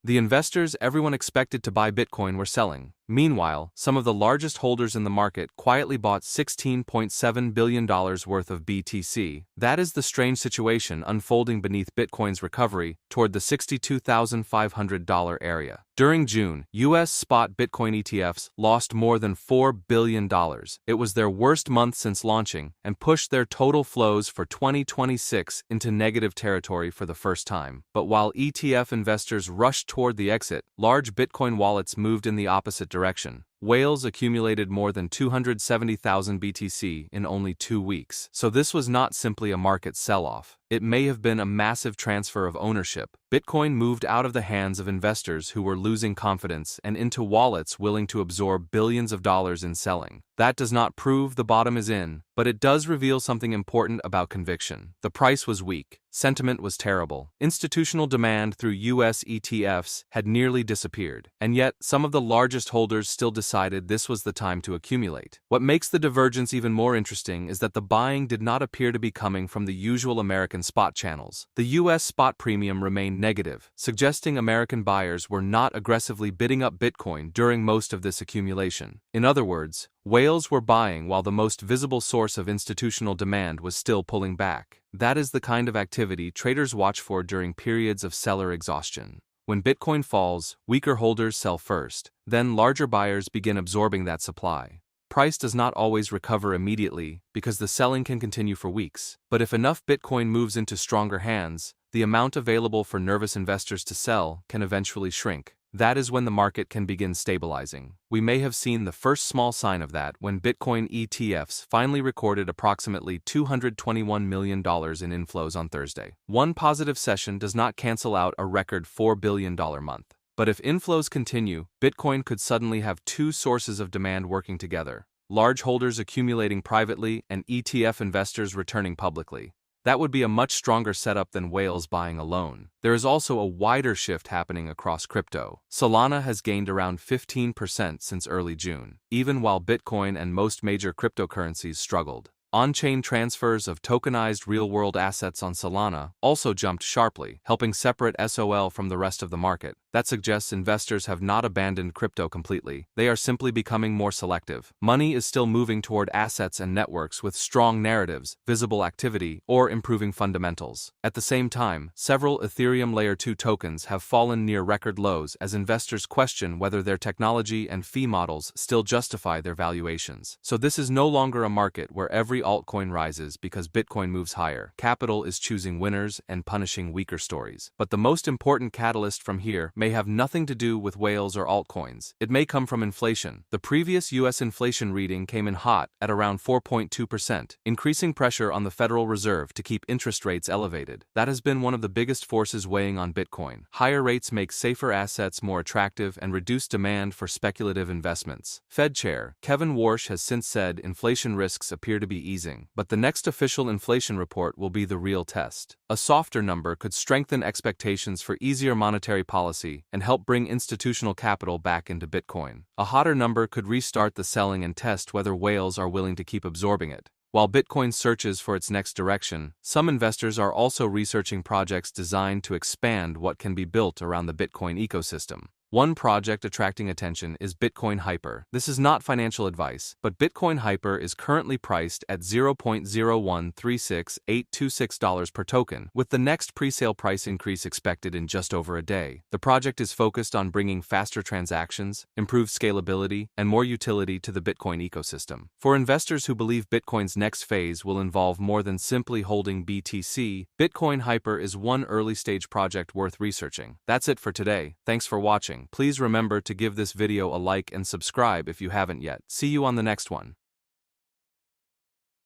The investors everyone expected to buy Bitcoin were selling. Meanwhile, some of the largest holders in the market quietly bought $16.7 billion worth of BTC. That is the strange situation unfolding beneath Bitcoin's recovery toward the $62,500 area. During June, U.S. spot Bitcoin ETFs lost more than $4 billion. It was their worst month since launching and pushed their total flows for 2026 into negative territory for the first time. But while ETF investors rushed toward the exit, large Bitcoin wallets moved in the opposite direction. Whales accumulated more than 270,000 BTC in only 2 weeks. So this was not simply a market sell-off. It may have been a massive transfer of ownership. Bitcoin moved out of the hands of investors who were losing confidence and into wallets willing to absorb billions of dollars in selling. That does not prove the bottom is in, but it does reveal something important about conviction. The price was weak. Sentiment was terrible. Institutional demand through US ETFs had nearly disappeared. And yet, some of the largest holders still decided this was the time to accumulate. What makes the divergence even more interesting is that the buying did not appear to be coming from the usual American spot channels. The US spot premium remained negative, suggesting American buyers were not aggressively bidding up Bitcoin during most of this accumulation. In other words, whales were buying while the most visible source of institutional demand was still pulling back. That is the kind of activity traders watch for during periods of seller exhaustion. When Bitcoin falls, weaker holders sell first, then larger buyers begin absorbing that supply. Price does not always recover immediately because the selling can continue for weeks. But if enough Bitcoin moves into stronger hands, the amount available for nervous investors to sell can eventually shrink. That is when the market can begin stabilizing. We may have seen the first small sign of that when Bitcoin ETFs finally recorded approximately $221 million in inflows on Thursday. One positive session does not cancel out a record $4 billion month. But if inflows continue, Bitcoin could suddenly have two sources of demand working together: large holders accumulating privately and ETF investors returning publicly. That would be a much stronger setup than whales buying alone. There is also a wider shift happening across crypto. Solana has gained around 15% since early June, even while Bitcoin and most major cryptocurrencies struggled. On-chain transfers of tokenized real-world assets on Solana also jumped sharply, helping separate SOL from the rest of the market. That suggests investors have not abandoned crypto completely. They are simply becoming more selective. Money is still moving toward assets and networks with strong narratives, visible activity, or improving fundamentals. At the same time, several Ethereum Layer 2 tokens have fallen near record lows as investors question whether their technology and fee models still justify their valuations. So this is no longer a market where every altcoin rises because Bitcoin moves higher. Capital is choosing winners and punishing weaker stories. But the most important catalyst from here may have nothing to do with whales or altcoins. It may come from inflation. The previous U.S. inflation reading came in hot at around 4.2%, increasing pressure on the Federal Reserve to keep interest rates elevated. That has been one of the biggest forces weighing on Bitcoin. Higher rates make safer assets more attractive and reduce demand for speculative investments. Fed Chair Kevin Warsh has since said inflation risks appear to be easing, but the next official inflation report will be the real test. A softer number could strengthen expectations for easier monetary policy and help bring institutional capital back into Bitcoin. A hotter number could restart the selling and test whether whales are willing to keep absorbing it. While Bitcoin searches for its next direction, some investors are also researching projects designed to expand what can be built around the Bitcoin ecosystem. One project attracting attention is Bitcoin Hyper. This is not financial advice, but Bitcoin Hyper is currently priced at $0.0136826 per token, with the next pre-sale price increase expected in just over a day. The project is focused on bringing faster transactions, improved scalability, and more utility to the Bitcoin ecosystem. For investors who believe Bitcoin's next phase will involve more than simply holding BTC, Bitcoin Hyper is one early-stage project worth researching. That's it for today. Thanks for watching. Please remember to give this video a like and subscribe if you haven't yet. See you on the next one.